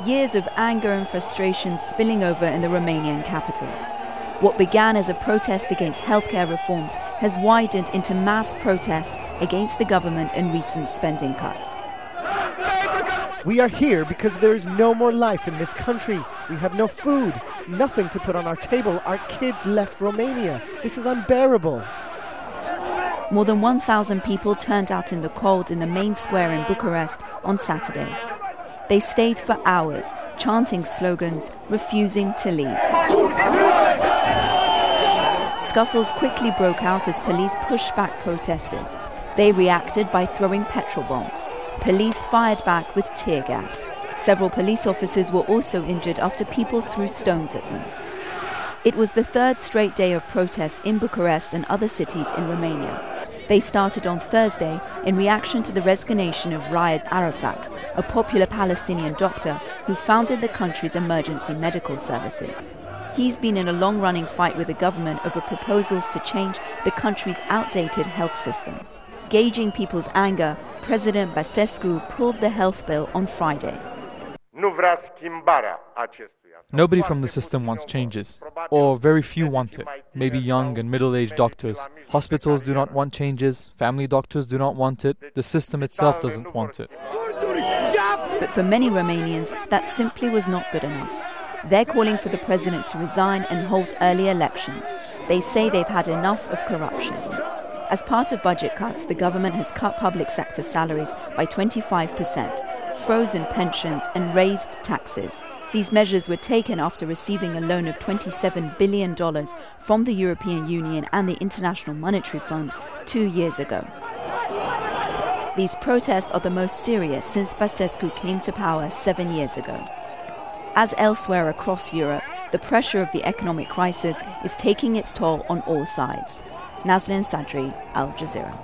years of anger and frustration spilling over in the Romanian capital. What began as a protest against healthcare reforms has widened into mass protests against the government and recent spending cuts. We are here because there is no more life in this country. We have no food, nothing to put on our table. Our kids left Romania. This is unbearable. More than 1,000 people turned out in the cold in the main square in Bucharest on Saturday. They stayed for hours, chanting slogans, refusing to leave. Scuffles quickly broke out as police pushed back protesters. They reacted by throwing petrol bombs. Police fired back with tear gas. Several police officers were also injured after people threw stones at them. It was the third straight day of protests in Bucharest and other cities in Romania. They started on Thursday in reaction to the resignation of Riyad Arafat, a popular Palestinian doctor who founded the country's emergency medical services. He's been in a long-running fight with the government over proposals to change the country's outdated health system. Gauging people's anger, President Basescu pulled the health bill on Friday. Nobody from the system wants changes, or very few want it. Maybe young and middle-aged doctors. Hospitals do not want changes, family doctors do not want it, the system itself doesn't want it. But for many Romanians, that simply was not good enough. They're calling for the president to resign and hold early elections. They say they've had enough of corruption. As part of budget cuts, the government has cut public sector salaries by 25%, frozen pensions and raised taxes. These measures were taken after receiving a loan of $27 billion from the European Union and the International Monetary Fund 2 years ago. These protests are the most serious since Basescu came to power 7 years ago. As elsewhere across Europe, the pressure of the economic crisis is taking its toll on all sides. Nazanin, Sadri, Al Jazeera.